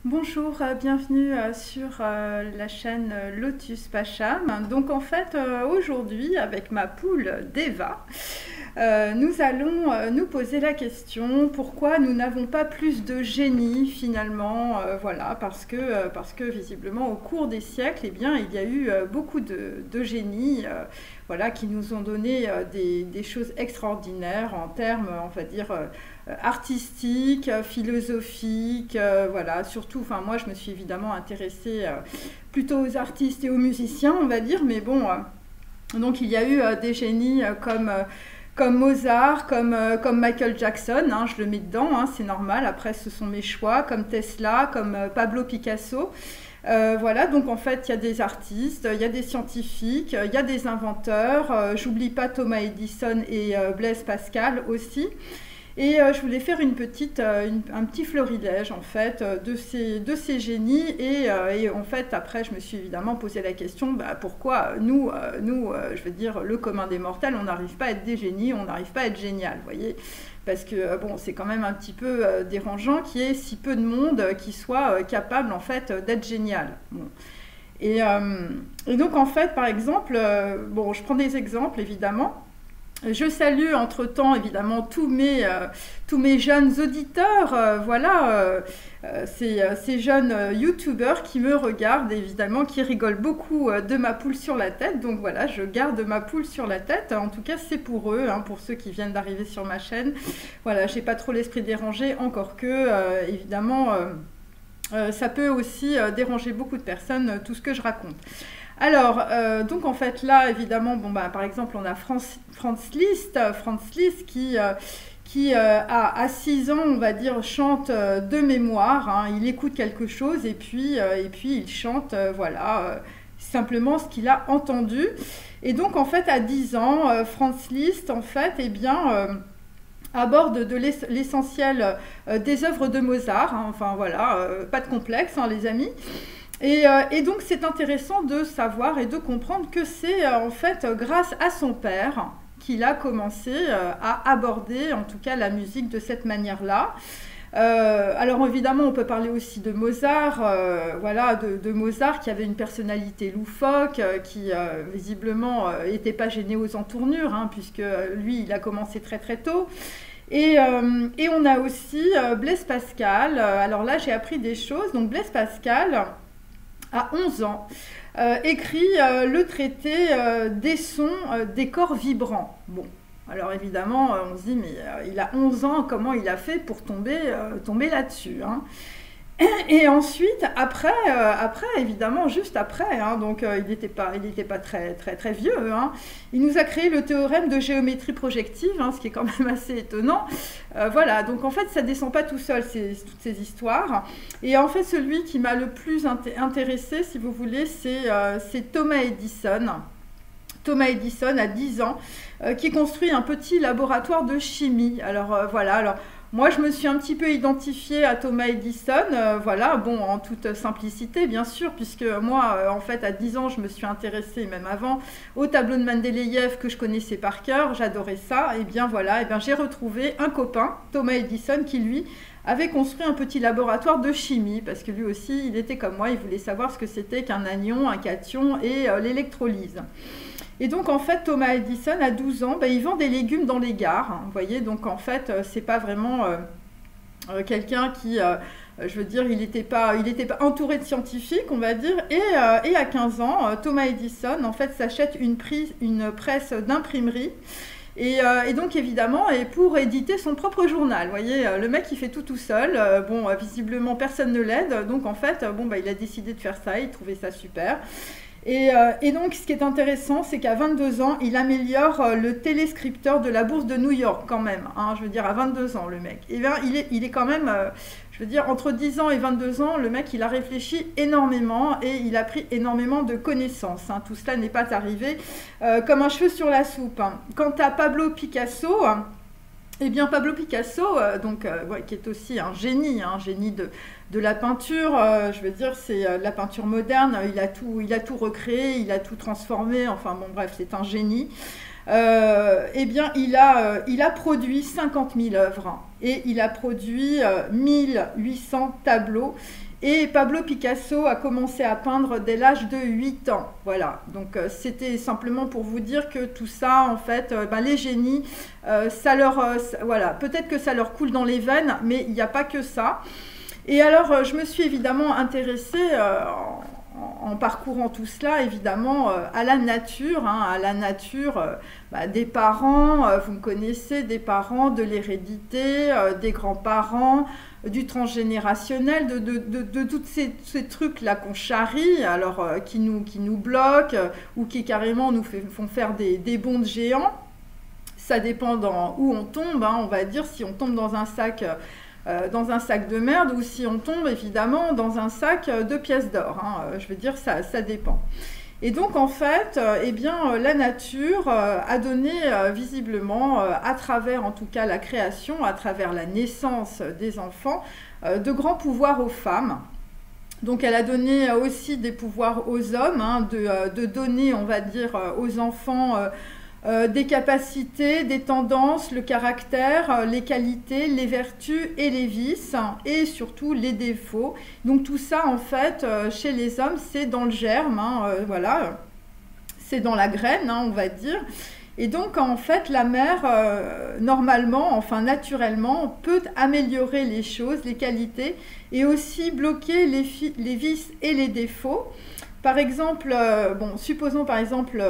Bonjour, bienvenue sur la chaîne Lotus Pacham. Donc en fait aujourd'hui avec ma poule d'Eva, nous allons nous poser la question pourquoi nous n'avons pas plus de génie finalement, voilà, parce que visiblement au cours des siècles, eh bien, il y a eu beaucoup de génies voilà, qui nous ont donné des choses extraordinaires en termes, on va dire, artistiques, philosophiques, voilà, surtout, enfin moi je me suis évidemment intéressée plutôt aux artistes et aux musiciens, on va dire, mais bon, donc il y a eu des génies comme Mozart, comme Michael Jackson, hein, je le mets dedans, hein, c'est normal, après ce sont mes choix, comme Tesla, comme Pablo Picasso. Voilà, donc en fait il y a des artistes, il y a des scientifiques, il y a des inventeurs, j'oublie pas Thomas Edison et Blaise Pascal aussi. Et je voulais faire un petit florilège en fait de ces génies et en fait après je me suis évidemment posé la question pourquoi nous, je veux dire le commun des mortels, on n'arrive pas à être des génies, on n'arrive pas à être génial, vous voyez, parce que bon c'est quand même un petit peu dérangeant qu'il y ait si peu de monde qui soit capable en fait d'être génial. Bon. Et donc en fait par exemple, bon je prends des exemples évidemment. Je salue entre-temps évidemment tous mes jeunes auditeurs, voilà, ces jeunes youtubeurs qui me regardent évidemment, qui rigolent beaucoup de ma poule sur la tête. Donc voilà, je garde ma poule sur la tête. En tout cas, c'est pour eux, hein, pour ceux qui viennent d'arriver sur ma chaîne. Voilà, j'ai pas trop l'esprit dérangé, encore que évidemment, ça peut aussi déranger beaucoup de personnes, tout ce que je raconte. Alors, donc en fait là, évidemment, bon, par exemple, on a Franz Liszt qui à 6 ans, on va dire, chante de mémoire, hein, il écoute quelque chose et puis il chante, voilà, simplement ce qu'il a entendu. Et donc en fait, à 10 ans, Franz Liszt, en fait, eh bien... aborde de l'essentiel des œuvres de Mozart, hein, enfin voilà, pas de complexe, hein, les amis. Et donc c'est intéressant de savoir et de comprendre que c'est en fait grâce à son père qu'il a commencé à aborder en tout cas la musique de cette manière-là. Alors évidemment on peut parler aussi de Mozart, voilà, de Mozart qui avait une personnalité loufoque, qui visiblement n'était pas gêné aux entournures, hein, puisque lui il a commencé très très tôt. Et on a aussi Blaise Pascal, alors là j'ai appris des choses, donc Blaise Pascal à 11 ans, écrit le traité des sons, des corps vibrants. Bon, alors évidemment, on se dit, mais il a 11 ans, comment il a fait pour tomber là-dessus, hein. Et ensuite, après, évidemment, juste après, hein, donc il n'était pas très, très, très vieux, hein, il nous a créé le théorème de géométrie projective, hein, ce qui est quand même assez étonnant. Voilà, donc en fait, ça ne descend pas tout seul, toutes ces histoires. Et en fait, celui qui m'a le plus intéressé, si vous voulez, c'est Thomas Edison. Thomas Edison, à 10 ans, qui construit un petit laboratoire de chimie. Alors voilà, alors... Moi, je me suis un petit peu identifiée à Thomas Edison, voilà, bon, en toute simplicité, bien sûr, puisque moi, en fait, à 10 ans, je me suis intéressée, même avant, au tableau de Mendeleïev que je connaissais par cœur, j'adorais ça, et bien voilà, et bien j'ai retrouvé un copain, Thomas Edison, qui lui avait construit un petit laboratoire de chimie, parce que lui aussi, il était comme moi, il voulait savoir ce que c'était qu'un anion, un cation et l'électrolyse. Et donc en fait Thomas Edison à 12 ans, il vend des légumes dans les gares, hein, vous voyez, donc en fait c'est pas vraiment quelqu'un qui, je veux dire, il n'était pas entouré de scientifiques, on va dire, et à 15 ans, Thomas Edison en fait s'achète une presse d'imprimerie. Et donc évidemment, et pour éditer son propre journal, vous voyez, le mec il fait tout seul, bon visiblement personne ne l'aide, donc en fait bon il a décidé de faire ça, il trouvait ça super. Et donc, ce qui est intéressant, c'est qu'à 22 ans, il améliore le téléscripteur de la bourse de New York, quand même. Hein, je veux dire, à 22 ans, le mec. Et bien, il est quand même, je veux dire, entre 10 ans et 22 ans, le mec, il a réfléchi énormément et il a pris énormément de connaissances. Hein. Tout cela n'est pas arrivé comme un cheveu sur la soupe. Hein. Quant à Pablo Picasso... Eh bien, Pablo Picasso, ouais, qui est aussi un génie de la peinture, je veux dire, c'est la peinture moderne, il a tout recréé, il a tout transformé, enfin bon bref, c'est un génie. eh bien, il a produit 50 000 œuvres et il a produit 1800 tableaux. Et Pablo Picasso a commencé à peindre dès l'âge de 8 ans. Voilà, donc c'était simplement pour vous dire que tout ça, en fait, les génies, voilà, peut-être que ça leur coule dans les veines, mais il n'y a pas que ça. Et alors, je me suis évidemment intéressée en parcourant tout cela, évidemment, à la nature, des parents, vous me connaissez, des parents, de l'hérédité, des grands-parents, du transgénérationnel, de tous ces trucs-là qu'on charrie, alors qui nous bloquent ou qui carrément nous font faire des bonds de géants. Ça dépend où on tombe, on va dire, si on tombe dans un sac de merde ou si on tombe évidemment dans un sac de pièces d'or. Je veux dire, ça dépend. Et donc en fait, la nature a donné visiblement, à travers en tout cas la création, à travers la naissance des enfants, de grands pouvoirs aux femmes. Donc elle a donné aussi des pouvoirs aux hommes, de donner, on va dire, aux enfants des capacités, des tendances, le caractère, les qualités, les vertus et les vices, et surtout les défauts. Donc tout ça, en fait, chez les hommes, c'est dans le germe, voilà, c'est dans la graine, on va dire. Et donc, en fait, la mère, normalement, enfin naturellement, peut améliorer les choses, les qualités, et aussi bloquer les vices et les défauts. Par exemple, supposons par exemple,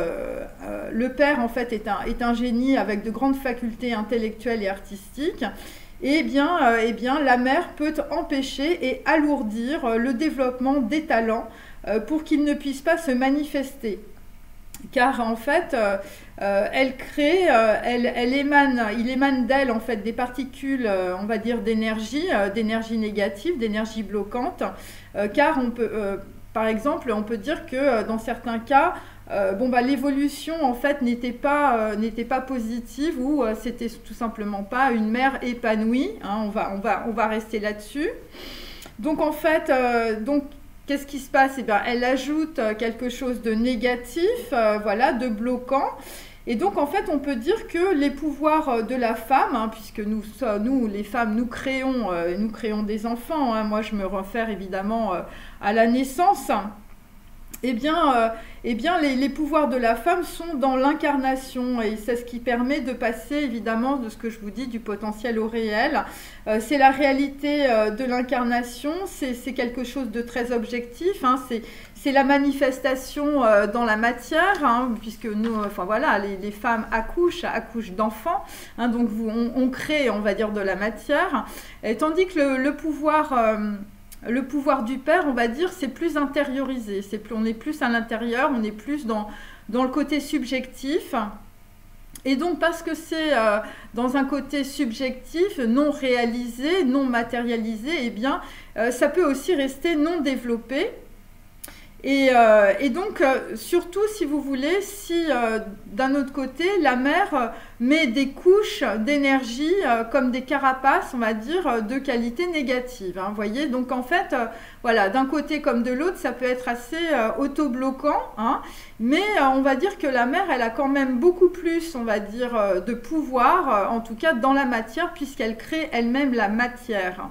le père en fait est un génie avec de grandes facultés intellectuelles et artistiques, et la mère peut empêcher et alourdir le développement des talents pour qu'ils ne puissent pas se manifester. Car en fait, elle crée, il émane d'elle en fait des particules, on va dire d'énergie négative, d'énergie bloquante, car on peut par exemple, on peut dire que dans certains cas, l'évolution en fait n'était pas positive ou c'était tout simplement pas une mère épanouie. On va rester là-dessus. Donc en fait, qu'est-ce qui se passe? Elle ajoute quelque chose de négatif, voilà, de bloquant. Et donc, en fait, on peut dire que les pouvoirs de la femme, puisque nous, les femmes, nous créons des enfants. Moi, je me réfère évidemment à la naissance. Les pouvoirs de la femme sont dans l'incarnation. Et c'est ce qui permet de passer, évidemment, de ce que je vous dis, du potentiel au réel. C'est la réalité de l'incarnation. C'est quelque chose de très objectif. C'est la manifestation dans la matière, puisque nous, les femmes accouchent d'enfants, donc on crée, on va dire, de la matière, et tandis que le pouvoir du père, on va dire, c'est plus intériorisé, on est plus à l'intérieur, on est plus dans le côté subjectif. Et donc, parce que c'est dans un côté subjectif, non réalisé, non matérialisé, ça peut aussi rester non développé. Et donc, surtout, si vous voulez, si d'un autre côté, la mère met des couches d'énergie comme des carapaces, on va dire, de qualité négative. Vous voyez, donc en fait, voilà, d'un côté comme de l'autre, ça peut être assez auto-bloquant, mais on va dire que la mère, elle a quand même beaucoup plus, on va dire, de pouvoir, en tout cas dans la matière, puisqu'elle crée elle-même la matière.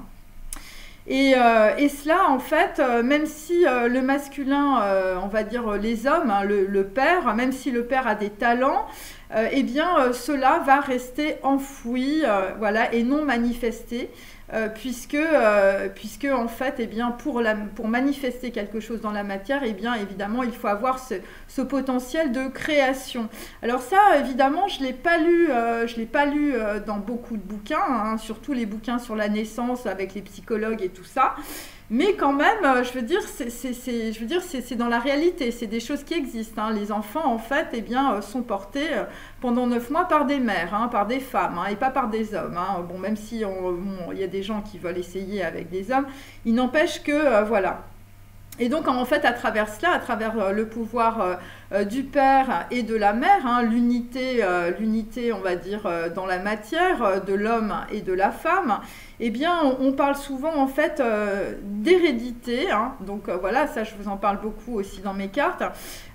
Et cela, en fait, même si le masculin, on va dire les hommes, le père, même si le père a des talents, cela va rester enfoui, voilà, et non manifesté, puisque en fait, pour manifester quelque chose dans la matière, évidemment, il faut avoir ce potentiel de création. Alors ça, évidemment, je l'ai pas lu dans beaucoup de bouquins, surtout les bouquins sur la naissance avec les psychologues et tout ça. Mais quand même, je veux dire, c'est dans la réalité, c'est des choses qui existent. Les enfants, en fait, sont portés pendant 9 mois par des mères, par des femmes, et pas par des hommes. Bon, même si il y a des gens qui veulent essayer avec des hommes, il n'empêche que, voilà. Et donc, en fait, à travers cela, à travers le pouvoir du père et de la mère, l'unité, on va dire, dans la matière de l'homme et de la femme, eh bien, on parle souvent en fait d'hérédité, hein. Donc voilà, ça je vous en parle beaucoup aussi dans mes cartes.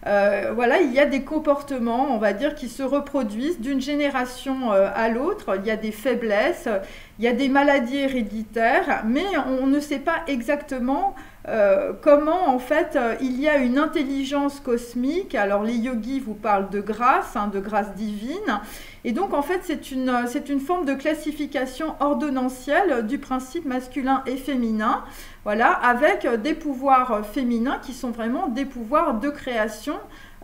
Voilà, il y a des comportements, on va dire, qui se reproduisent d'une génération à l'autre. Il y a des faiblesses, il y a des maladies héréditaires, mais on ne sait pas exactement comment en fait il y a une intelligence cosmique. Alors les yogis vous parlent de grâce, hein, de grâce divine, et donc en fait c'est une forme de classification ordonnancielle du principe masculin et féminin, voilà, avec des pouvoirs féminins qui sont vraiment des pouvoirs de création,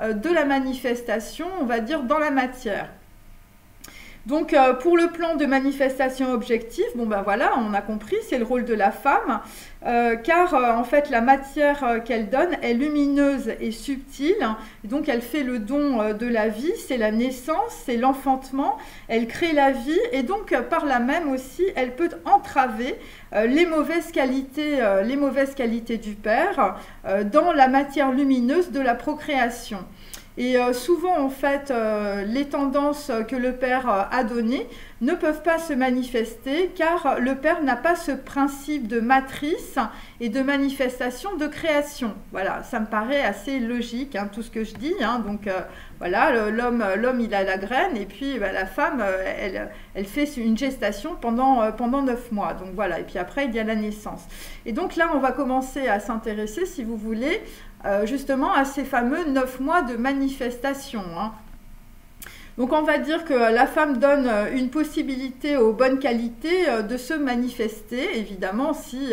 de la manifestation, on va dire, dans la matière. Donc pour le plan de manifestation objective, bon ben voilà, on a compris, c'est le rôle de la femme, car en fait la matière qu'elle donne est lumineuse et subtile, et donc elle fait le don de la vie, c'est la naissance, c'est l'enfantement, elle crée la vie, et donc par là même aussi, elle peut entraver les mauvaises qualités du père dans la matière lumineuse de la procréation. Et souvent, en fait, les tendances que le père a données ne peuvent pas se manifester car le père n'a pas ce principe de matrice et de manifestation de création. Voilà, ça me paraît assez logique, hein, tout ce que je dis. Hein. Donc, voilà, l'homme, il a la graine et puis la femme, elle fait une gestation pendant 9 mois. Donc, voilà, et puis après, il y a la naissance. Et donc là, on va commencer à s'intéresser, si vous voulez, justement à ces fameux 9 mois de manifestation. Hein. Donc on va dire que la femme donne une possibilité aux bonnes qualités de se manifester, évidemment si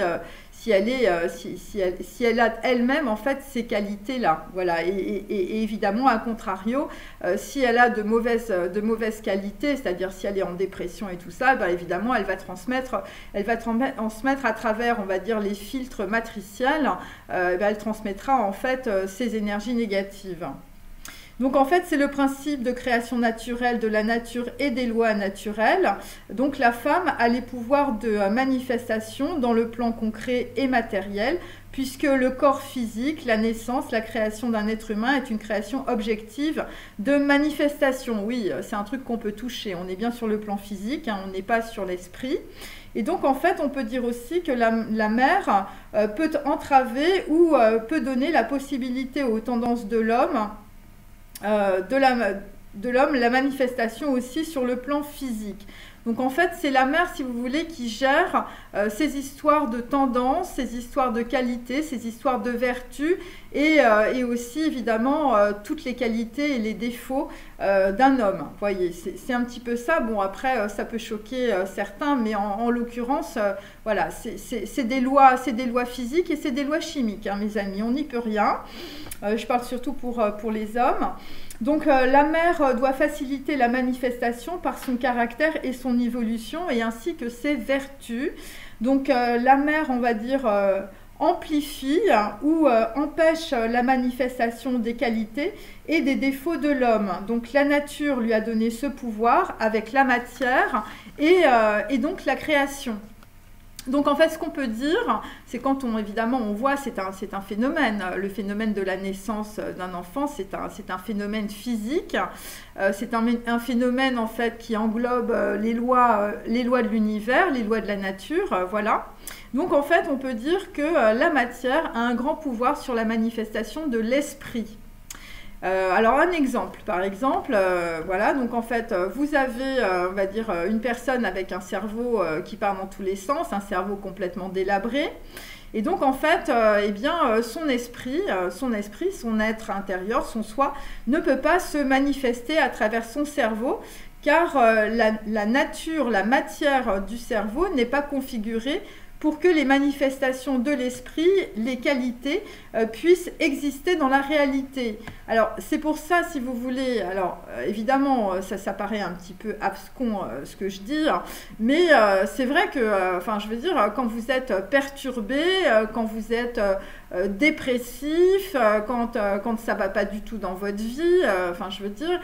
elle a elle-même en fait ces qualités-là. Voilà. Et évidemment, à contrario, si elle a de mauvaises qualités, c'est-à-dire si elle est en dépression et tout ça, ben évidemment, elle va transmettre à travers, on va dire, les filtres matriciels, ben elle transmettra en fait ces énergies négatives. Donc en fait, c'est le principe de création naturelle de la nature et des lois naturelles. Donc la femme a les pouvoirs de manifestation dans le plan concret et matériel, puisque le corps physique, la naissance, la création d'un être humain est une création objective de manifestation. Oui, c'est un truc qu'on peut toucher. On est bien sur le plan physique, hein, on n'est pas sur l'esprit. Et donc, en fait, on peut dire aussi que la mère peut entraver ou peut donner la possibilité aux tendances de l'homme la manifestation aussi sur le plan physique. Donc en fait, c'est la mère, si vous voulez, qui gère ces histoires de tendance, ces histoires de qualité, ces histoires de vertu et aussi évidemment toutes les qualités et les défauts d'un homme. Vous voyez, c'est un petit peu ça. Bon, après, ça peut choquer certains, mais en l'occurrence, voilà, c'est des lois physiques et c'est des lois chimiques, hein, mes amis. On n'y peut rien. Je parle surtout pour les hommes. Donc la mère doit faciliter la manifestation par son caractère et son évolution et ainsi que ses vertus. Donc la mère, on va dire, amplifie ou empêche la manifestation des qualités et des défauts de l'homme. Donc la nature lui a donné ce pouvoir avec la matière et donc la création. Donc en fait, ce qu'on peut dire, c'est quand évidemment on voit, c'est un phénomène, le phénomène de la naissance d'un enfant, c'est un phénomène physique, c'est un phénomène en fait qui englobe les lois de l'univers, les lois de la nature, voilà. Donc en fait, on peut dire que la matière a un grand pouvoir sur la manifestation de l'esprit. Alors un exemple, par exemple, voilà, donc en fait vous avez, on va dire, une personne avec un cerveau qui part dans tous les sens, un cerveau complètement délabré, et donc en fait, eh bien, son esprit, son être intérieur, son soi, ne peut pas se manifester à travers son cerveau, car la nature, la matière du cerveau n'est pas configurée pour que les manifestations de l'esprit, les qualités, puissent exister dans la réalité. Alors, c'est pour ça, si vous voulez, alors évidemment, ça paraît un petit peu abscon ce que je dis, mais c'est vrai que, enfin, je veux dire, quand vous êtes perturbé, quand vous êtes dépressif, quand ça ne va pas du tout dans votre vie, enfin, je veux dire,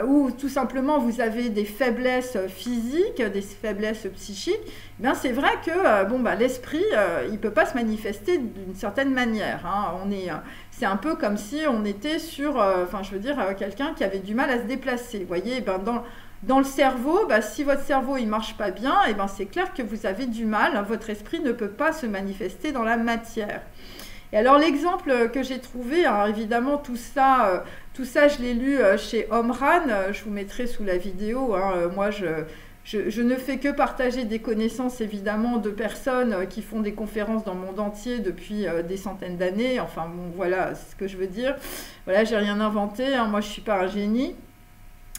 ou tout simplement vous avez des faiblesses physiques, des faiblesses psychiques, eh bien, c'est vrai que, bon, bah, l'esprit, il ne peut pas se manifester d'une certaine manière. Hein. C'est un peu comme si on était sur, enfin je veux dire, quelqu'un qui avait du mal à se déplacer. Vous voyez, ben Dans le cerveau, bah, si votre cerveau il marche pas bien, et ben c'est clair que vous avez du mal, hein, votre esprit ne peut pas se manifester dans la matière. Et alors l'exemple que j'ai trouvé, alors évidemment tout ça je l'ai lu chez Omran, je vous mettrai sous la vidéo, hein, moi je ne fais que partager des connaissances évidemment de personnes qui font des conférences dans le monde entier depuis des centaines d'années, enfin bon voilà ce que je veux dire, voilà j'ai rien inventé, hein, moi je suis pas un génie.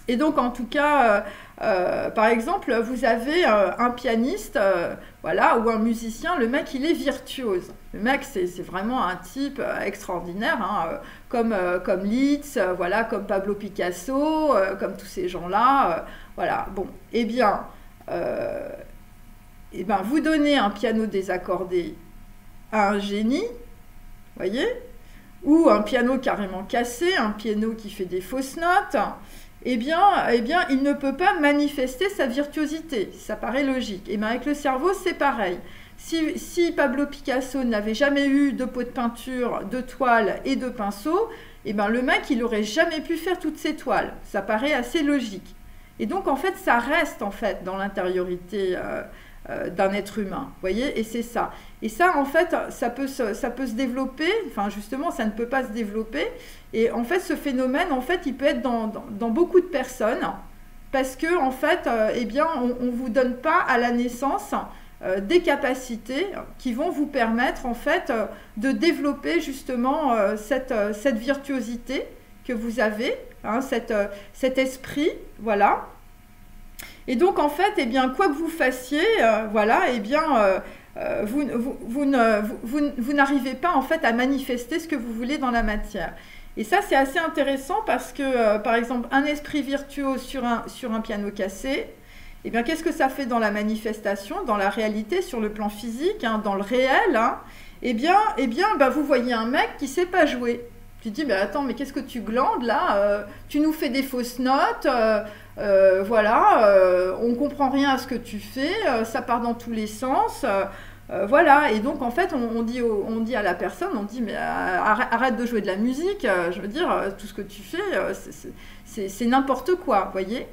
Et donc, en tout cas, par exemple, vous avez un pianiste, voilà, ou un musicien, le mec, il est virtuose. Le mec, c'est vraiment un type extraordinaire, hein, comme Liszt, voilà, comme Pablo Picasso, comme tous ces gens-là. Voilà, bon, eh bien, vous donnez un piano désaccordé à un génie, voyez, ou un piano carrément cassé, un piano qui fait des fausses notes. Eh bien, il ne peut pas manifester sa virtuosité. Ça paraît logique. Et bien, avec le cerveau, c'est pareil. Si Pablo Picasso n'avait jamais eu de pot de peinture, de toile et de pinceau, eh bien, le mec, il n'aurait jamais pu faire toutes ces toiles. Ça paraît assez logique. Et donc, en fait, ça reste en fait dans l'intériorité d'un être humain. Vous voyez? Et c'est ça. Et ça, en fait, ça peut se développer. Enfin, justement, ça ne peut pas se développer. Et en fait, ce phénomène, en fait, il peut être dans beaucoup de personnes parce que, en fait, on ne vous donne pas à la naissance des capacités qui vont vous permettre, en fait, de développer justement cette virtuosité que vous avez, hein, cet esprit, voilà. Et donc, en fait, quoi que vous fassiez, voilà, vous n'arrivez pas, en fait, à manifester ce que vous voulez dans la matière. Et ça, c'est assez intéressant parce que, par exemple, un esprit virtuose sur un piano cassé, qu'est-ce que ça fait dans la manifestation, dans la réalité, sur le plan physique, hein, dans le réel, hein, vous voyez un mec qui ne sait pas jouer. Tu te dis, mais attends, mais qu'est-ce que tu glandes là, tu nous fais des fausses notes, voilà, on ne comprend rien à ce que tu fais, ça part dans tous les sens. Voilà, et donc en fait on dit à la personne, on dit mais arrête de jouer de la musique, je veux dire, tout ce que tu fais, c'est n'importe quoi, vous voyez.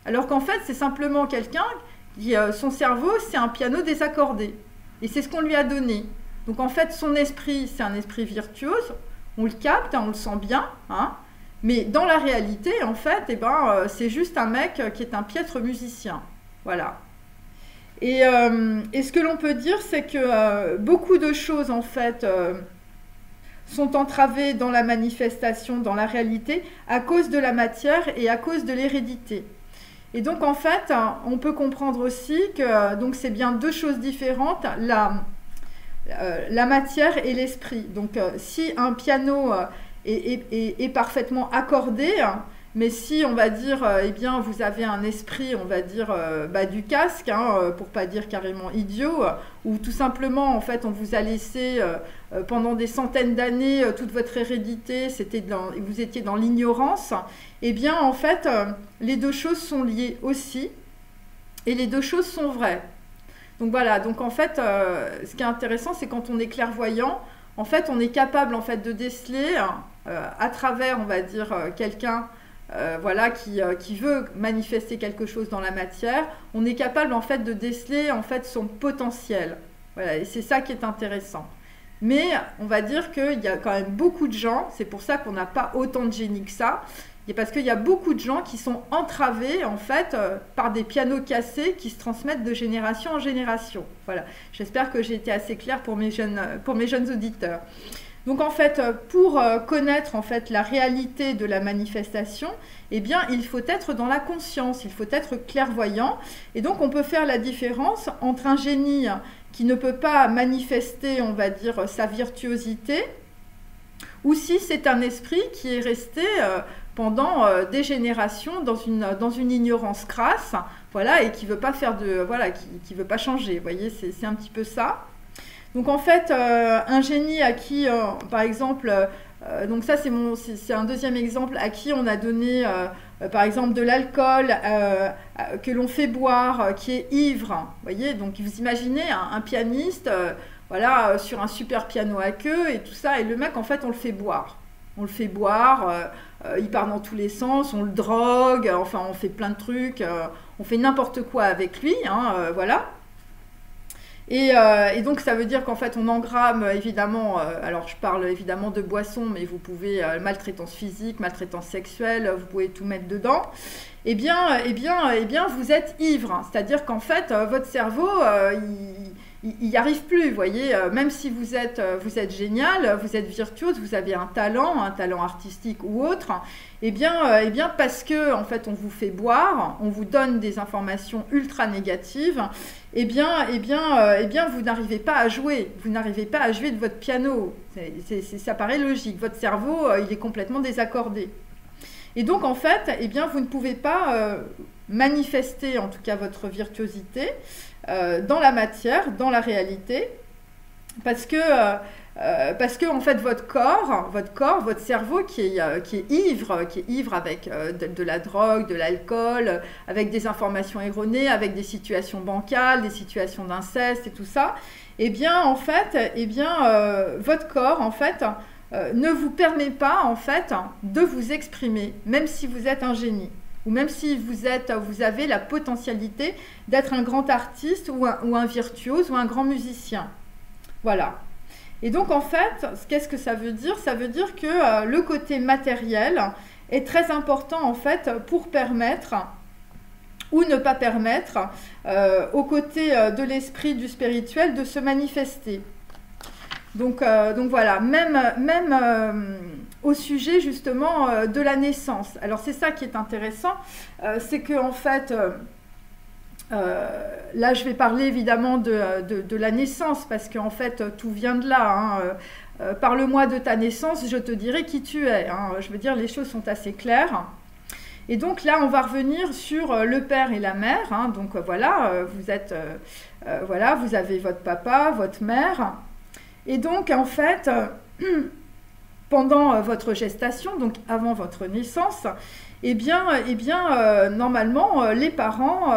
Alors qu'en fait c'est simplement quelqu'un qui, son cerveau c'est un piano désaccordé, et c'est ce qu'on lui a donné. Donc en fait son esprit c'est un esprit virtuose, on le capte, hein, on le sent bien, hein, mais dans la réalité en fait, c'est juste un mec qui est un piètre musicien, voilà. Et ce que l'on peut dire, c'est que beaucoup de choses, en fait, sont entravées dans la manifestation, dans la réalité, à cause de la matière et à cause de l'hérédité. Et donc, en fait, on peut comprendre aussi que c'est bien deux choses différentes, la matière et l'esprit. Donc, si un piano est parfaitement accordé, mais si, on va dire, vous avez un esprit, on va dire, du casque, hein, pour pas dire carrément idiot, ou tout simplement, en fait, on vous a laissé pendant des centaines d'années toute votre hérédité, vous étiez dans l'ignorance, en fait, les deux choses sont liées aussi, et les deux choses sont vraies. Donc voilà, donc en fait, ce qui est intéressant, c'est quand on est clairvoyant, en fait, on est capable, en fait, de déceler, à travers, on va dire, quelqu'un voilà, qui veut manifester quelque chose dans la matière, on est capable en fait de déceler en fait son potentiel. Voilà, et c'est ça qui est intéressant. Mais on va dire qu'il y a quand même beaucoup de gens, c'est pour ça qu'on n'a pas autant de génies que ça, et parce qu'il y a beaucoup de gens qui sont entravés en fait par des pianos cassés qui se transmettent de génération en génération. Voilà, j'espère que j'ai été assez claire pour mes jeunes auditeurs. Donc en fait, pour connaître en fait la réalité de la manifestation, il faut être dans la conscience, il faut être clairvoyant. Et donc on peut faire la différence entre un génie qui ne peut pas manifester, on va dire, sa virtuosité, ou si c'est un esprit qui est resté pendant des générations dans une ignorance crasse, voilà, et qui veut pas faire qui veut pas changer. Vous voyez, c'est un petit peu ça. Donc en fait, un génie à qui, par exemple, donc ça c'est un deuxième exemple, à qui on a donné, par exemple, de l'alcool que l'on fait boire, qui est ivre, vous voyez, donc vous imaginez un pianiste, voilà, sur un super piano à queue et tout ça, et le mec en fait on le fait boire. On le fait boire, il part dans tous les sens, on le drogue, enfin on fait plein de trucs, on fait n'importe quoi avec lui, hein, voilà. Et donc ça veut dire qu'en fait on engramme évidemment, alors je parle évidemment de boissons, mais vous pouvez maltraitance physique, maltraitance sexuelle, vous pouvez tout mettre dedans. Eh bien vous êtes ivre, c'est-à-dire qu'en fait votre cerveau il n'y arrive plus, vous voyez, même si vous êtes génial, vous êtes virtuose, vous avez un talent artistique ou autre, eh bien parce que en fait on vous fait boire, on vous donne des informations ultra négatives, eh bien vous n'arrivez pas à jouer, de votre piano, ça paraît logique, votre cerveau il est complètement désaccordé. Et donc en fait, eh bien vous ne pouvez pas manifester en tout cas votre virtuosité dans la matière, dans la réalité, parce que en fait votre corps, votre cerveau qui est ivre avec de la drogue, de l'alcool, avec des informations erronées, avec des situations bancales, des situations d'inceste et tout ça, eh bien en fait, votre corps en fait ne vous permet pas en fait de vous exprimer, même si vous êtes un génie. Ou même si vous avez la potentialité d'être un grand artiste ou un virtuose ou un grand musicien. Voilà. Et donc en fait, qu'est-ce que ça veut dire? Ça veut dire que le côté matériel est très important en fait pour permettre ou ne pas permettre au côté de l'esprit, du spirituel de se manifester. Donc voilà, même au sujet justement de la naissance. Alors c'est ça qui est intéressant, c'est que en fait, là je vais parler évidemment de la naissance, parce qu'en fait tout vient de là. Hein. Parle-moi de ta naissance, je te dirai qui tu es. Hein. Je veux dire, les choses sont assez claires. Et donc là, on va revenir sur le père et la mère. Hein. Donc voilà, vous avez votre papa, votre mère. Et donc, en fait, pendant votre gestation, donc avant votre naissance, normalement, les parents,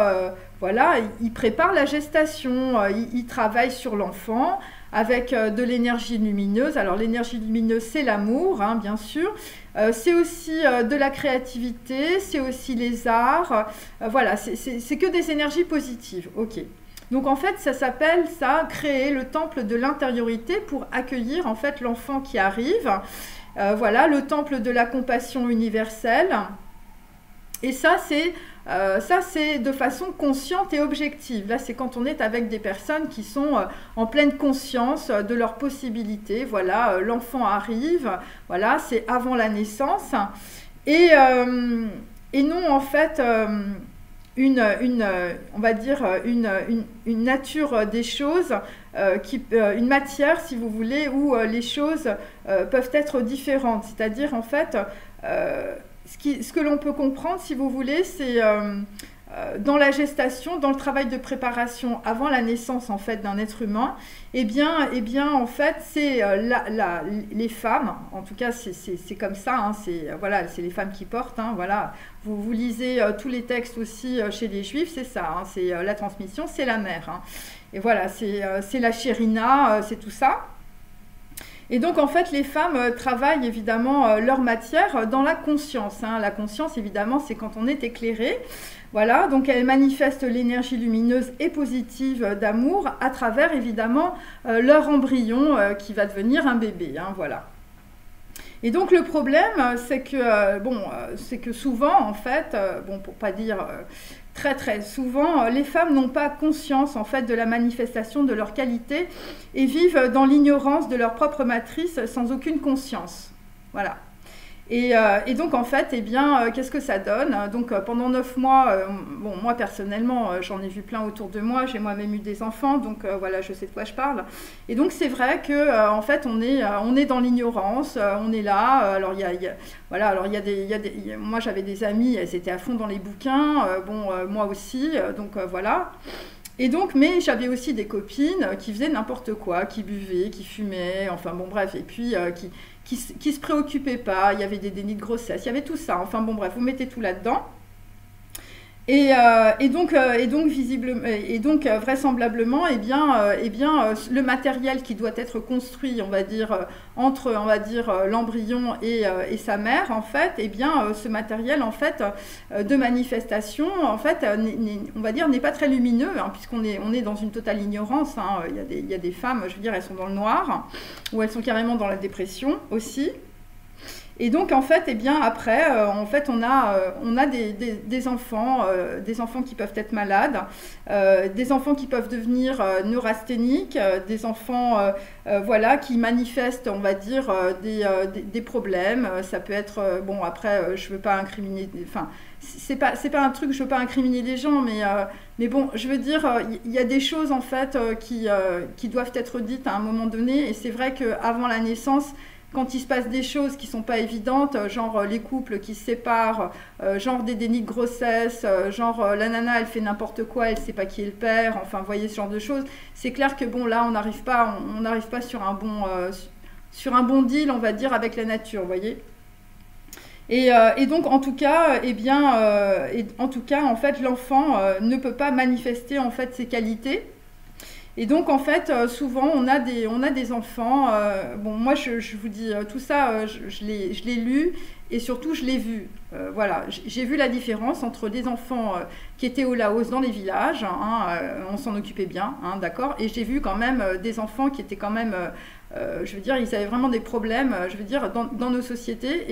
ils préparent la gestation, ils travaillent sur l'enfant avec de l'énergie lumineuse. Alors, l'énergie lumineuse, c'est l'amour, hein, bien sûr. C'est aussi de la créativité, c'est aussi les arts. Voilà, c'est que des énergies positives. Ok. Donc en fait, ça s'appelle ça, créer le temple de l'intériorité pour accueillir en fait l'enfant qui arrive. Voilà, le temple de la compassion universelle. Et ça, c'est de façon consciente et objective. Là, c'est quand on est avec des personnes qui sont en pleine conscience de leurs possibilités. Voilà, l'enfant arrive. Voilà, c'est avant la naissance. Et non, en fait... on va dire une nature des choses, une matière, si vous voulez, où les choses peuvent être différentes. C'est-à-dire, en fait, ce que l'on peut comprendre, si vous voulez, c'est dans la gestation, dans le travail de préparation avant la naissance en fait d'un être humain, eh bien en fait c'est les femmes, en tout cas c'est comme ça, hein, c'est les femmes qui portent, hein, voilà. Vous lisez tous les textes aussi chez les juifs, c'est ça, hein, c'est la transmission, c'est la mère, hein. Et voilà, c'est la chérina, c'est tout ça. Et donc, en fait, les femmes travaillent évidemment leur matière dans la conscience. Hein. La conscience, évidemment, c'est quand on est éclairé. Voilà, donc elles manifestent l'énergie lumineuse et positive d'amour à travers, évidemment, leur embryon qui va devenir un bébé. Hein, voilà. Et donc, le problème, c'est que souvent, en fait, pour pas dire... très très souvent, les femmes n'ont pas conscience en fait de la manifestation de leur qualité et vivent dans l'ignorance de leur propre matrice sans aucune conscience. Voilà. Et donc en fait, qu'est-ce que ça donne? Donc pendant 9 mois, moi personnellement, j'en ai vu plein autour de moi, j'ai moi-même eu des enfants, donc voilà, je sais de quoi je parle. Et donc c'est vrai que en fait, on est dans l'ignorance, on est là. Alors moi j'avais des amis, elles étaient à fond dans les bouquins, moi aussi, donc voilà. Et donc, mais j'avais aussi des copines qui faisaient n'importe quoi, qui buvaient, qui fumaient, enfin bon bref, et puis qui se préoccupaient pas, il y avait des dénis de grossesse, il y avait tout ça, enfin bon bref, vous mettez tout là-dedans. Vraisemblablement, le matériel qui doit être construit, on va dire, entre, on va dire, l'embryon et sa mère, en fait, ce matériel, en fait, de manifestation, en fait, on va dire, n'est pas très lumineux, hein, on est dans une totale ignorance. Hein. Il y a des femmes, je veux dire, elles sont dans le noir, ou elles sont carrément dans la dépression aussi. Et donc en fait, après, on a des enfants qui peuvent être malades, des enfants qui peuvent devenir neurasthéniques, des enfants voilà, qui manifestent, on va dire, des problèmes. Ça peut être, bon après, je veux pas incriminer, enfin, c'est pas un truc, je veux pas incriminer les gens, mais bon, je veux dire, il y a des choses en fait qui doivent être dites à un moment donné, et c'est vrai qu'avant la naissance, quand il se passe des choses qui sont pas évidentes, genre les couples qui se séparent, genre des dénis de grossesse, genre la nana elle fait n'importe quoi, elle sait pas qui est le père, enfin vous voyez ce genre de choses, c'est clair que bon là on n'arrive pas sur un bon deal, on va dire, avec la nature, vous voyez. Et donc en tout cas, en fait l'enfant ne peut pas manifester en fait ses qualités. Et donc en fait, souvent on a des enfants, bon moi je vous dis tout ça, je l'ai lu et surtout je l'ai vu. Voilà, j'ai vu la différence entre des enfants qui étaient au Laos dans les villages, hein, on s'en occupait bien, hein, d'accord, et j'ai vu quand même des enfants qui étaient quand même, je veux dire, ils avaient vraiment des problèmes, je veux dire, dans nos sociétés,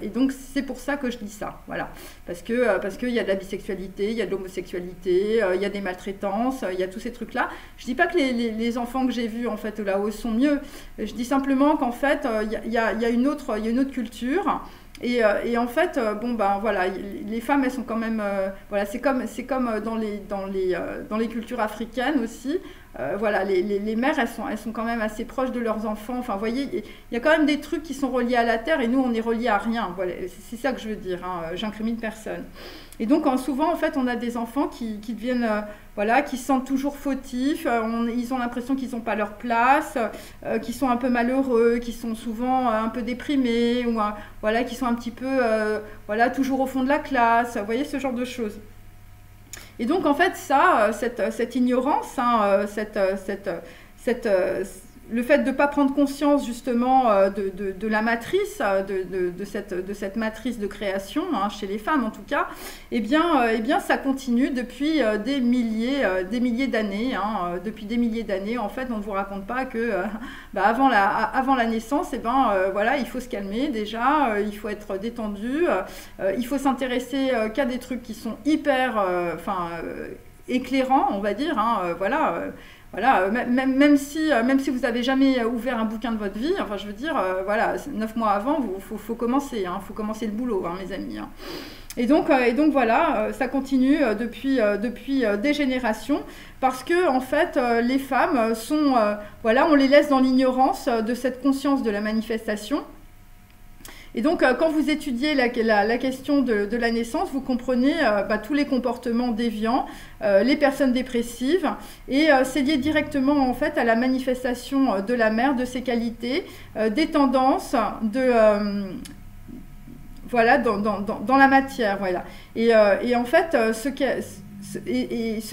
et donc c'est pour ça que je dis ça, voilà, parce qu'il y a de la bisexualité, il y a de l'homosexualité, il y a des maltraitances, il y a tous ces trucs-là. Je dis pas que les enfants que j'ai vus en fait au Laos sont mieux, je dis simplement qu'en fait il y a une autre culture. Et en fait, bon ben voilà, les femmes elles sont quand même, voilà, c'est comme dans les cultures africaines aussi. Voilà, les mères elles sont quand même assez proches de leurs enfants. Enfin, vous voyez, il y a quand même des trucs qui sont reliés à la terre et nous on est reliés à rien. Voilà, c'est ça que je veux dire. Hein, j'incrimine personne. Et donc souvent en fait on a des enfants qui deviennent voilà, qui se sentent toujours fautifs, ils ont l'impression qu'ils n'ont pas leur place, qu'ils sont un peu malheureux, qu'ils sont souvent un peu déprimés, ou voilà, qui sont un petit peu voilà, toujours au fond de la classe, vous voyez, ce genre de choses. Et donc en fait ça, cette ignorance, hein, le fait de ne pas prendre conscience justement de la matrice, de cette matrice de création, hein, chez les femmes en tout cas, eh bien ça continue depuis des milliers d'années. Hein, depuis des milliers d'années, en fait, on ne vous raconte pas que avant la naissance, voilà, il faut se calmer déjà, il faut être détendu, il faut s'intéresser qu'à des trucs qui sont hyper éclairants, on va dire, hein, voilà. Voilà, même si vous n'avez jamais ouvert un bouquin de votre vie, enfin je veux dire, voilà, 9 mois avant, faut commencer, hein, faut commencer le boulot, hein, mes amis. Hein. Et donc voilà, ça continue depuis des générations, parce que en fait, les femmes sont, voilà, on les laisse dans l'ignorance de cette conscience de la manifestation. Et donc, quand vous étudiez la question de la naissance, vous comprenez tous les comportements déviants, les personnes dépressives, et c'est lié directement en fait à la manifestation de la mère, de ses qualités, des tendances, voilà, dans la matière, voilà. Et en fait, ce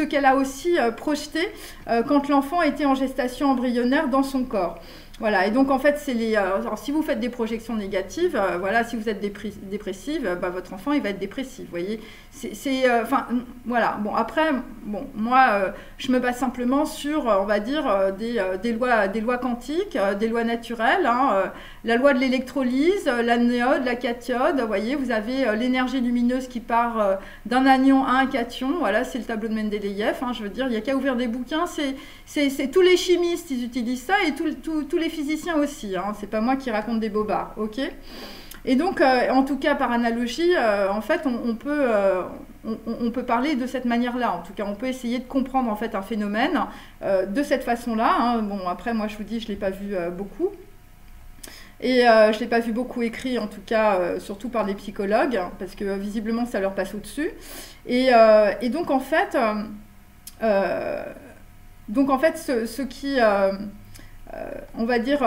qu'elle a aussi projeté quand l'enfant était en gestation embryonnaire dans son corps. Voilà, et donc en fait, alors, si vous faites des projections négatives, voilà, si vous êtes dépressive, votre enfant il va être dépressif, vous voyez. Enfin, voilà. Bon, après, bon, moi, je me base simplement sur, on va dire, des lois quantiques, des lois naturelles, hein, la loi de l'électrolyse, l'anode, la cathode, vous voyez, vous avez l'énergie lumineuse qui part d'un anion à un cation, voilà, c'est le tableau de Mendeleïev, hein, je veux dire, il n'y a qu'à ouvrir des bouquins, c'est tous les chimistes, ils utilisent ça, et tous les physiciens aussi, hein, c'est pas moi qui raconte des bobards, ok. Et donc, en tout cas, par analogie, en fait, on peut parler de cette manière-là. En tout cas, on peut essayer de comprendre en fait un phénomène de cette façon-là. Hein. Bon, après, moi, je vous dis, je l'ai pas vu beaucoup. Et je l'ai pas vu beaucoup écrit, en tout cas, surtout par des psychologues, parce que visiblement, ça leur passe au-dessus. Et donc, en fait, ce qui, on va dire,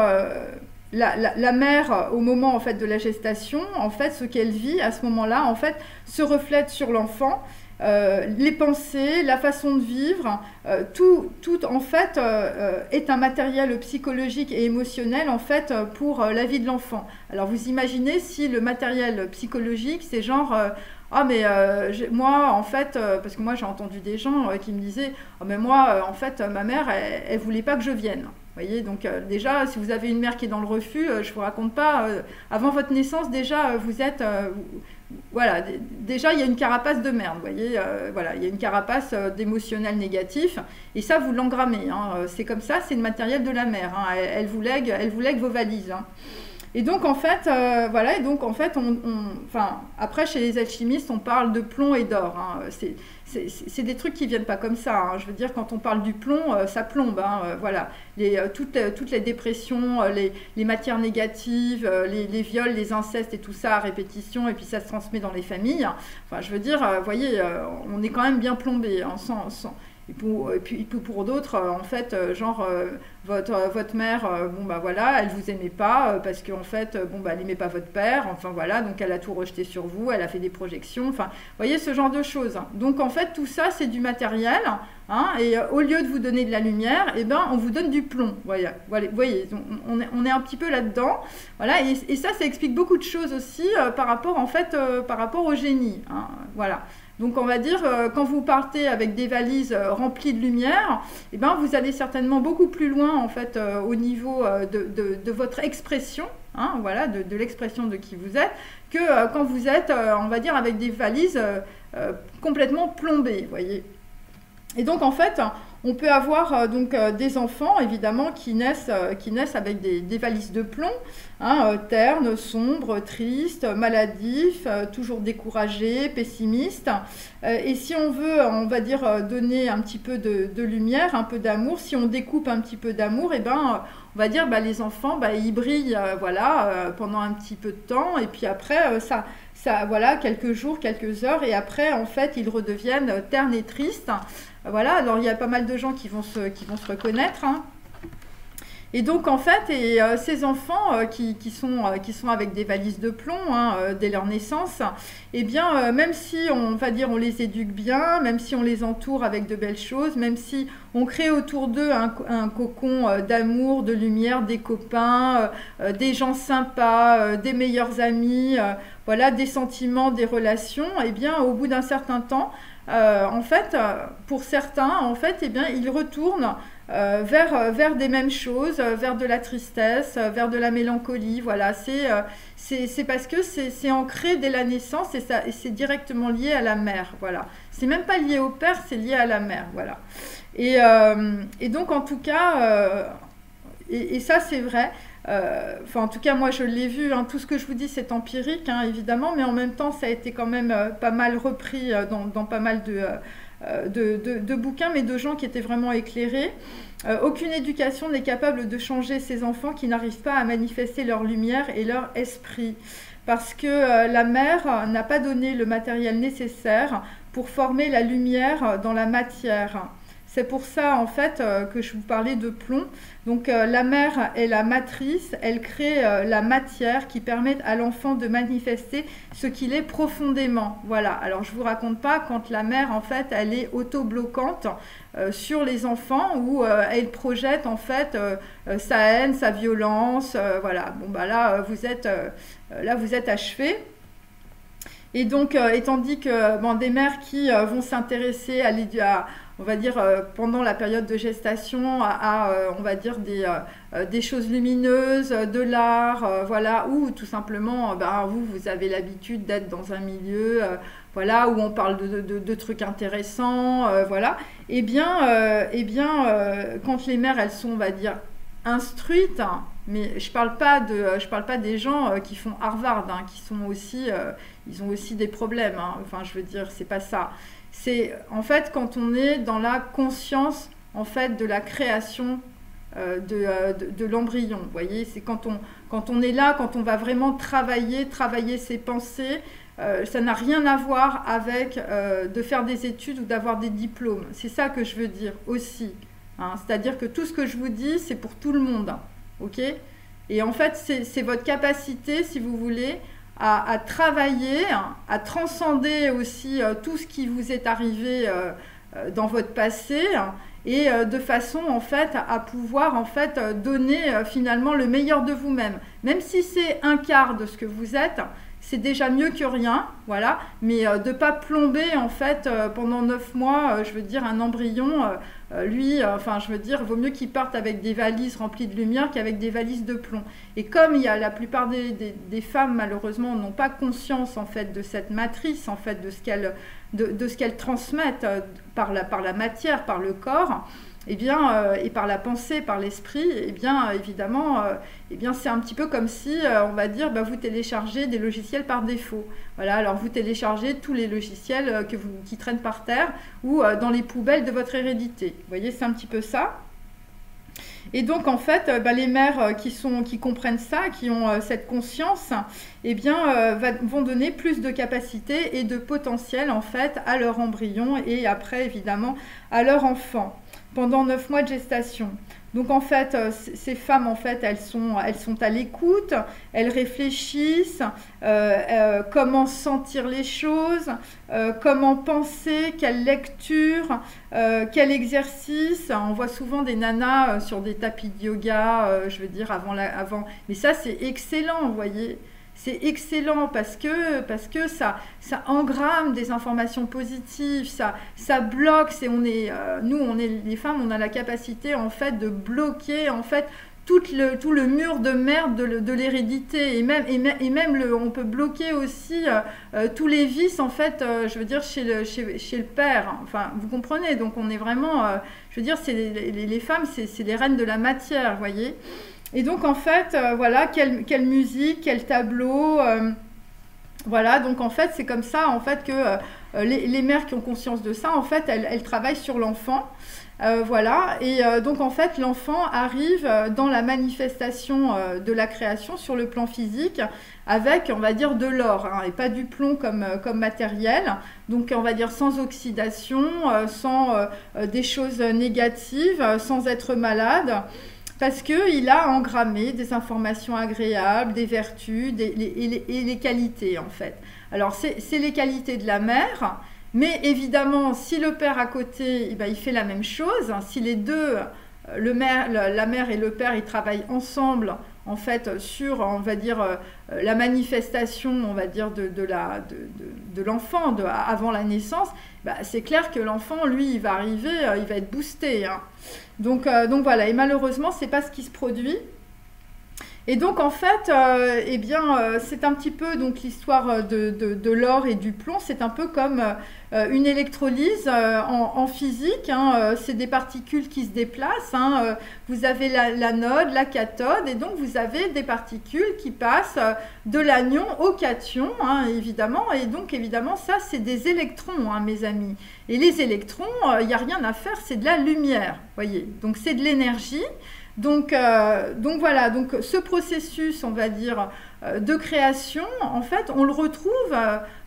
la mère, au moment en fait de la gestation, en fait, ce qu'elle vit à ce moment-là, en fait, se reflète sur l'enfant. les pensées, la façon de vivre, tout en fait est un matériel psychologique et émotionnel en fait pour la vie de l'enfant. Alors vous imaginez si le matériel psychologique c'est genre ah mais moi en fait parce que moi j'ai entendu des gens qui me disaient oh, mais moi en fait ma mère elle voulait pas que je vienne. Vous voyez, donc déjà si vous avez une mère qui est dans le refus, je vous raconte pas avant votre naissance déjà vous êtes voilà, déjà il y a une carapace de merde, vous voyez, voilà, il y a une carapace d'émotionnel négatif, et ça vous l'engrammez, hein, c'est comme ça, c'est le matériel de la mère, hein, elle vous lègue vos valises. Hein. Et donc en fait, voilà, et donc en fait, enfin, après chez les alchimistes, on parle de plomb et d'or. Hein, c'est des trucs qui viennent pas comme ça. Hein, je veux dire, quand on parle du plomb, ça plombe. Hein, voilà, toutes les dépressions, les matières négatives, les viols, les incestes et tout ça à répétition, et puis ça se transmet dans les familles. Enfin, je veux dire, vous voyez, on est quand même bien plombé, hein, et puis pour d'autres, en fait, genre votre mère, bon bah voilà, elle vous aimait pas parce qu'en fait, bon bah elle aimait pas votre père, enfin voilà, donc elle a tout rejeté sur vous, elle a fait des projections, enfin, vous voyez ce genre de choses. Hein. Donc en fait, tout ça c'est du matériel, hein, et au lieu de vous donner de la lumière, eh ben on vous donne du plomb. Voyez, on est un petit peu là-dedans, voilà, et ça explique beaucoup de choses aussi par rapport en fait, par rapport au génie, hein, voilà. Donc on va dire, quand vous partez avec des valises remplies de lumière, eh ben, vous allez certainement beaucoup plus loin en fait, au niveau de votre expression, hein, voilà, de l'expression de qui vous êtes, que quand vous êtes, on va dire, avec des valises complètement plombées, vous voyez. Et donc en fait, on peut avoir des enfants évidemment qui naissent avec des valises de plomb, hein, ternes, sombres, tristes, maladifs, toujours découragés, pessimistes. Et si on veut, on va dire, donner un petit peu de lumière, un peu d'amour, si on découpe un petit peu d'amour, et ben on va dire les enfants ils brillent voilà, pendant un petit peu de temps, et puis après ça voilà, quelques jours, quelques heures, et après en fait ils redeviennent ternes et tristes. Voilà, alors il y a pas mal de gens qui vont se reconnaître. Hein. Et donc en fait, ces enfants qui sont avec des valises de plomb hein, dès leur naissance, eh bien même si on va dire on les éduque bien, même si on les entoure avec de belles choses, même si on crée autour d'eux un cocon d'amour, de lumière, des copains, des gens sympas, des meilleurs amis, voilà, des sentiments, des relations, eh bien au bout d'un certain temps, en fait, pour certains, en fait, eh bien, ils retournent vers des mêmes choses, vers de la tristesse, vers de la mélancolie. Voilà, c'est parce que c'est ancré dès la naissance et c'est directement lié à la mère. Voilà, c'est même pas lié au père, c'est lié à la mère. Voilà, et donc en tout cas, et ça c'est vrai. Enfin, en tout cas, moi je l'ai vu, hein, tout ce que je vous dis c'est empirique, hein, évidemment, mais en même temps ça a été quand même pas mal repris dans pas mal de bouquins, mais de gens qui étaient vraiment éclairés. Aucune éducation n'est capable de changer ces enfants qui n'arrivent pas à manifester leur lumière et leur esprit, parce que la mère n'a pas donné le matériel nécessaire pour former la lumière dans la matière. C'est pour ça, en fait, que je vous parlais de plomb. Donc, la mère est la matrice, elle crée la matière qui permet à l'enfant de manifester ce qu'il est profondément. Voilà. Alors, je ne vous raconte pas quand la mère, en fait, elle est auto-bloquante sur les enfants où elle projette, en fait, sa haine, sa violence. Voilà. Bon, bah là, vous êtes achevé. Et donc, étant dit que des mères qui vont s'intéresser à on va dire, pendant la période de gestation, on va dire, des choses lumineuses, de l'art, voilà, ou tout simplement, vous avez l'habitude d'être dans un milieu, voilà, où on parle de trucs intéressants, voilà. Eh bien, quand les mères, elles sont, on va dire, instruites, hein, mais je parle pas des gens qui font Harvard, hein, qui sont aussi, ils ont aussi des problèmes, hein, enfin, je veux dire, c'est pas ça. C'est en fait quand on est dans la conscience en fait de la création de l'embryon. Vous voyez, c'est quand on est là, quand on va vraiment travailler ses pensées. Ça n'a rien à voir avec de faire des études ou d'avoir des diplômes. C'est ça que je veux dire aussi. Hein. C'est-à-dire que tout ce que je vous dis, c'est pour tout le monde. Ok ? Et en fait, c'est votre capacité, si vous voulez, à travailler, à transcender aussi tout ce qui vous est arrivé dans votre passé, et de façon en fait à pouvoir en fait donner finalement le meilleur de vous-même. Même si c'est un quart de ce que vous êtes, c'est déjà mieux que rien, voilà, mais de ne pas plomber en fait pendant 9 mois, je veux dire, un embryon, lui, enfin je veux dire, vaut mieux qu'il parte avec des valises remplies de lumière qu'avec des valises de plomb. Et comme il y a la plupart des femmes malheureusement n'ont pas conscience en fait de cette matrice, en fait de ce qu'elles transmettent par la matière, par le corps, eh bien, et par la pensée, par l'esprit, eh bien, évidemment, eh bien, c'est un petit peu comme si, on va dire, vous téléchargez des logiciels par défaut. Voilà, alors vous téléchargez tous les logiciels qui traînent par terre ou dans les poubelles de votre hérédité. Vous voyez, c'est un petit peu ça. Et donc, en fait, les mères qui comprennent ça, qui ont cette conscience, eh bien, vont donner plus de capacité et de potentiel, en fait, à leur embryon et après, évidemment, à leur enfant, pendant 9 mois de gestation. Donc, en fait, ces femmes, en fait, elles sont à l'écoute, elles réfléchissent, comment sentir les choses, comment penser, quelle lecture, quel exercice. On voit souvent des nanas sur des tapis de yoga, je veux dire, avant. Mais ça, c'est excellent, vous voyez. C'est excellent parce que ça engramme des informations positives, ça bloque. Nous, les femmes, on a la capacité en fait de bloquer en fait tout le mur de merde de l'hérédité, et même on peut bloquer aussi tous les vices en fait, je veux dire chez le père. Enfin, vous comprenez. Donc on est vraiment, je veux dire, les femmes, c'est les reines de la matière, vous voyez. Et donc en fait, voilà, quelle musique, quel tableau, voilà. Donc en fait, c'est comme ça en fait que les mères qui ont conscience de ça, en fait, elles travaillent sur l'enfant, voilà. Et donc en fait, l'enfant arrive dans la manifestation de la création sur le plan physique avec, on va dire, de l'or, et pas du plomb comme matériel. Donc on va dire sans oxydation, sans des choses négatives, sans être malade. Parce qu'il a engrammé des informations agréables, des vertus et les qualités, en fait. Alors, c'est les qualités de la mère, mais évidemment, si le père à côté, il fait la même chose, si les deux, la mère et le père, ils travaillent ensemble, en fait, sur, on va dire, la manifestation, on va dire, de l'enfant avant la naissance, c'est clair que l'enfant, lui, il va arriver, il va être boosté, hein. Donc voilà, et malheureusement, c'est pas ce qui se produit. Et donc en fait, c'est un petit peu donc l'histoire de l'or et du plomb, c'est un peu comme une électrolyse en physique, hein, c'est des particules qui se déplacent, hein, vous avez l'anode, la cathode, et donc vous avez des particules qui passent de l'anion au cation, hein, évidemment, et donc évidemment ça c'est des électrons, hein, mes amis. Et les électrons, il n'y a rien à faire, c'est de la lumière, voyez, donc c'est de l'énergie. Donc voilà, donc ce processus, on va dire, de création, en fait, on le retrouve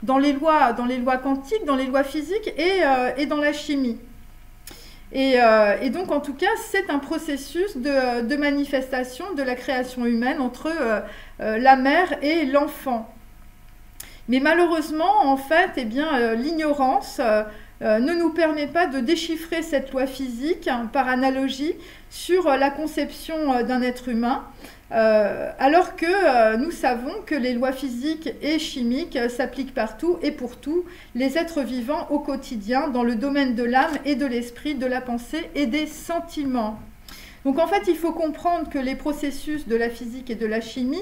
dans les lois quantiques, dans les lois physiques et dans la chimie. Et donc, en tout cas, c'est un processus de manifestation de la création humaine entre la mère et l'enfant. Mais malheureusement, en fait, l'ignorance ne nous permet pas de déchiffrer cette loi physique, hein, par analogie sur la conception d'un être humain, alors que nous savons que les lois physiques et chimiques s'appliquent partout et pour tous les êtres vivants au quotidien, dans le domaine de l'âme et de l'esprit, de la pensée et des sentiments. Donc en fait, il faut comprendre que les processus de la physique et de la chimie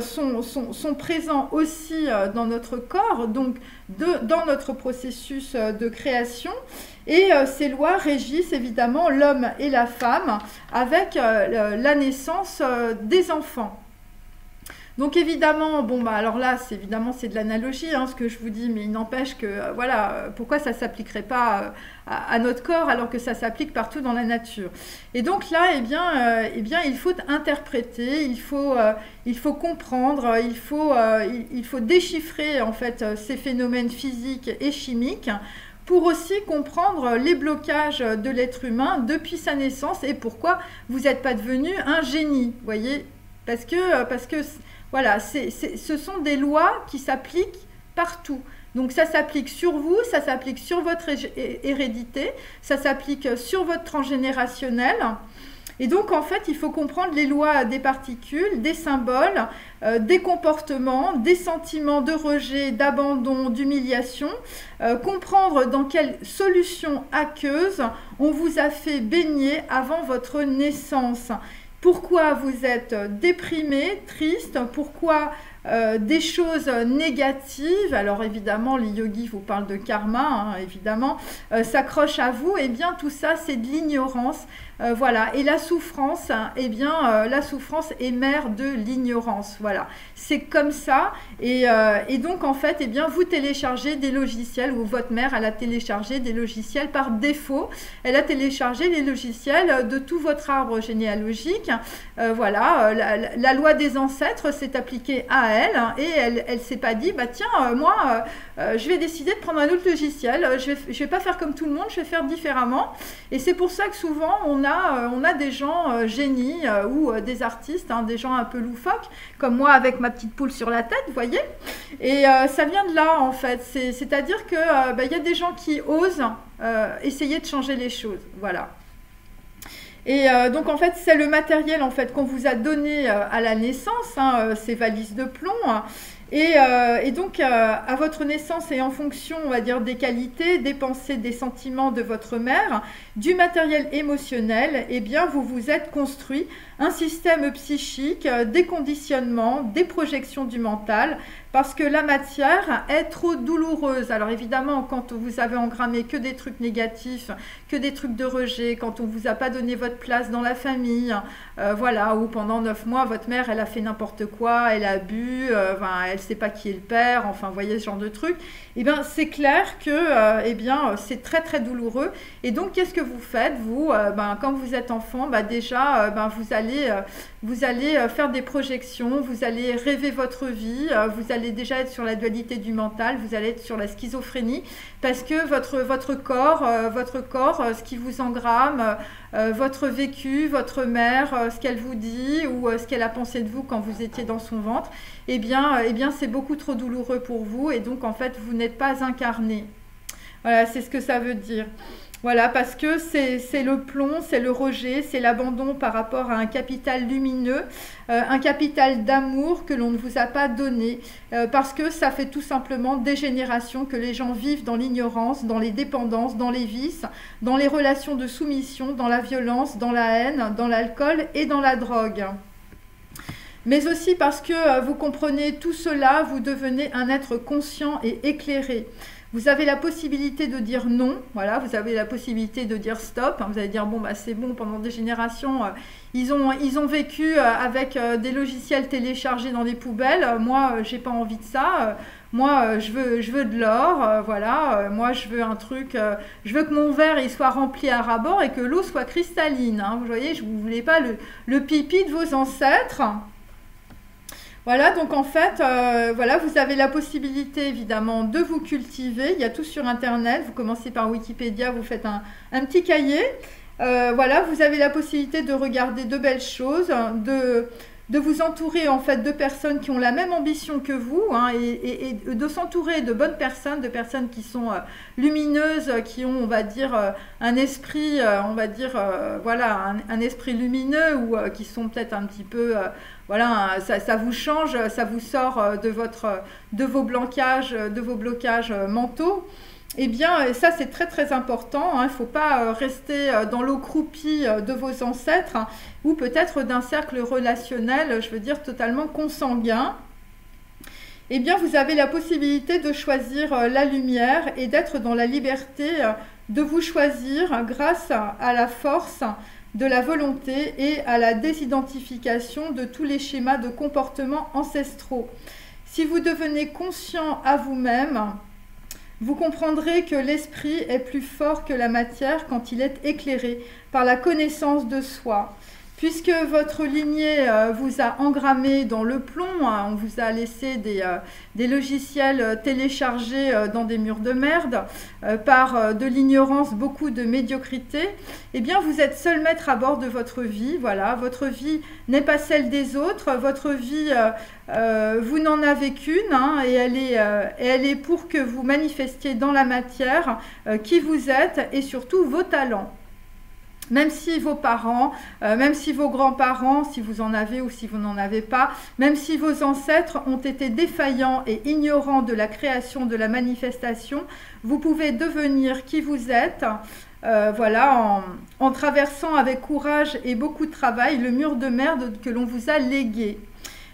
sont présents aussi dans notre corps, donc dans notre processus de création, et ces lois régissent évidemment l'homme et la femme avec la naissance des enfants. Donc évidemment, alors là, c'est de l'analogie, hein, ce que je vous dis, mais il n'empêche que, voilà, pourquoi ça ne s'appliquerait pas à notre corps alors que ça s'applique partout dans la nature. Et donc là, il faut interpréter, il faut comprendre, il faut déchiffrer en fait ces phénomènes physiques et chimiques pour aussi comprendre les blocages de l'être humain depuis sa naissance et pourquoi vous n'êtes pas devenu un génie, voyez. Parce que voilà, ce sont des lois qui s'appliquent partout. Donc ça s'applique sur vous, ça s'applique sur votre hérédité, ça s'applique sur votre transgénérationnel. Et donc, en fait, il faut comprendre les lois des particules, des symboles, des comportements, des sentiments de rejet, d'abandon, d'humiliation, comprendre dans quelle solution aqueuse on vous a fait baigner avant votre naissance. Pourquoi vous êtes déprimé, triste, pourquoi des choses négatives, alors évidemment les yogis vous parlent de karma, hein, évidemment, s'accrochent à vous, et bien tout ça c'est de l'ignorance, voilà, et la souffrance, eh bien la souffrance est mère de l'ignorance, voilà, c'est comme ça, et donc en fait, eh bien vous téléchargez des logiciels, ou votre mère elle a téléchargé des logiciels par défaut, elle a téléchargé les logiciels de tout votre arbre généalogique, voilà, la loi des ancêtres s'est appliquée à elle, hein, et elle s'est pas dit, bah tiens, moi je vais décider de prendre un autre logiciel, je vais pas faire comme tout le monde, je vais faire différemment, et c'est pour ça que souvent on a des gens génies ou des artistes, hein, des gens un peu loufoques, comme moi avec ma petite poule sur la tête, vous voyez, et ça vient de là en fait, c'est-à-dire que y a des gens qui osent essayer de changer les choses, voilà. Et donc en fait c'est le matériel en fait qu'on vous a donné à la naissance, hein, ces valises de plomb, hein, et donc à votre naissance et en fonction on va dire des qualités, des pensées, des sentiments de votre mère, du matériel émotionnel, eh bien vous vous êtes construit un système psychique, des conditionnements, des projections du mental, parce que la matière est trop douloureuse. Alors évidemment, quand vous avez engrammé que des trucs négatifs, que des trucs de rejet, quand on ne vous a pas donné votre place dans la famille, voilà, ou pendant 9 mois, votre mère, elle a fait n'importe quoi, elle a bu, elle ne sait pas qui est le père, enfin, vous voyez ce genre de truc, eh bien, c'est clair que c'est très, très douloureux. Et donc, qu'est-ce que vous faites, vous, quand vous êtes enfant, déjà, vous allez faire des projections, vous allez rêver votre vie, vous allez déjà être sur la dualité du mental, vous allez être sur la schizophrénie, parce que votre corps, ce qui vous engramme, votre vécu, votre mère, ce qu'elle vous dit ou ce qu'elle a pensé de vous quand vous étiez dans son ventre, eh bien c'est beaucoup trop douloureux pour vous, et donc en fait vous n'êtes pas incarné. Voilà, c'est ce que ça veut dire. Voilà, parce que c'est le plomb, c'est le rejet, c'est l'abandon par rapport à un capital lumineux, un capital d'amour que l'on ne vous a pas donné, parce que ça fait tout simplement des générations que les gens vivent dans l'ignorance, dans les dépendances, dans les vices, dans les relations de soumission, dans la violence, dans la haine, dans l'alcool et dans la drogue. Mais aussi parce que vous comprenez tout cela, vous devenez un être conscient et éclairé. Vous avez la possibilité de dire non, voilà, vous avez la possibilité de dire stop, hein, vous allez dire bon bah c'est bon, pendant des générations ils ont vécu avec des logiciels téléchargés dans des poubelles, moi j'ai pas envie de ça, moi je veux de l'or, voilà, moi je veux un truc, je veux que mon verre il soit rempli à ras bord et que l'eau soit cristalline, hein, vous voyez, vous voulez pas le pipi de vos ancêtres. Voilà, donc en fait, voilà, vous avez la possibilité évidemment de vous cultiver. Il y a tout sur Internet. Vous commencez par Wikipédia, vous faites un petit cahier. Voilà, vous avez la possibilité de regarder de belles choses, de vous entourer en fait de personnes qui ont la même ambition que vous, hein, et de s'entourer de bonnes personnes, de personnes qui sont lumineuses, qui ont, on va dire, un esprit, on va dire, voilà, un esprit lumineux, ou qui sont peut-être un petit peu, voilà, ça vous change, ça vous sort de vos blocages mentaux. Eh bien, ça c'est très très important, hein. Il ne faut pas rester dans l'eau croupie de vos ancêtres, hein, ou peut-être d'un cercle relationnel, je veux dire totalement consanguin. Eh bien, vous avez la possibilité de choisir la lumière et d'être dans la liberté de vous choisir grâce à la force de la volonté et à la désidentification de tous les schémas de comportement ancestraux. Si vous devenez conscient à vous-même, vous comprendrez que l'esprit est plus fort que la matière quand il est éclairé par la connaissance de soi. Puisque votre lignée vous a engrammé dans le plomb, hein, on vous a laissé des logiciels téléchargés dans des murs de merde, par de l'ignorance, beaucoup de médiocrité, eh bien vous êtes seul maître à bord de votre vie. Voilà, votre vie n'est pas celle des autres, votre vie, vous n'en avez qu'une, hein, et elle est pour que vous manifestiez dans la matière qui vous êtes et surtout vos talents. Même si vos parents, même si vos grands-parents, si vous en avez ou si vous n'en avez pas, même si vos ancêtres ont été défaillants et ignorants de la création, de la manifestation, vous pouvez devenir qui vous êtes, voilà, en traversant avec courage et beaucoup de travail le mur de merde que l'on vous a légué.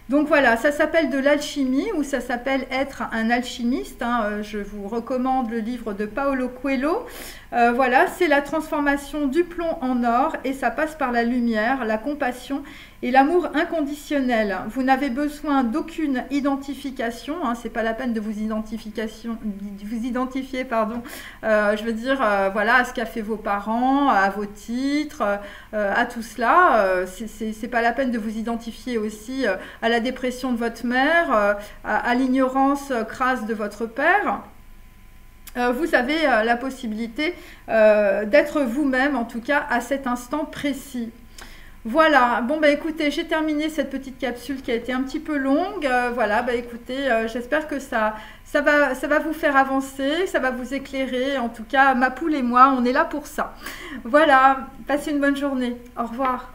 Donc voilà, ça s'appelle de l'alchimie ou ça s'appelle être un alchimiste, hein. Je vous recommande le livre de Paulo Coelho. Voilà, c'est la transformation du plomb en or et ça passe par la lumière, la compassion et l'amour inconditionnel. Vous n'avez besoin d'aucune identification, hein, c'est pas la peine de vous identifier, pardon. Je veux dire, voilà, à ce qu'a fait vos parents, à vos titres, à tout cela. C'est pas la peine de vous identifier aussi à la dépression de votre mère, à l'ignorance crasse de votre père. Vous avez la possibilité d'être vous-même, en tout cas à cet instant précis. Voilà, bon bah écoutez, j'ai terminé cette petite capsule qui a été un petit peu longue. Voilà, bah écoutez, j'espère que ça va vous faire avancer, ça va vous éclairer. En tout cas, ma poule et moi, on est là pour ça. Voilà, passez une bonne journée. Au revoir.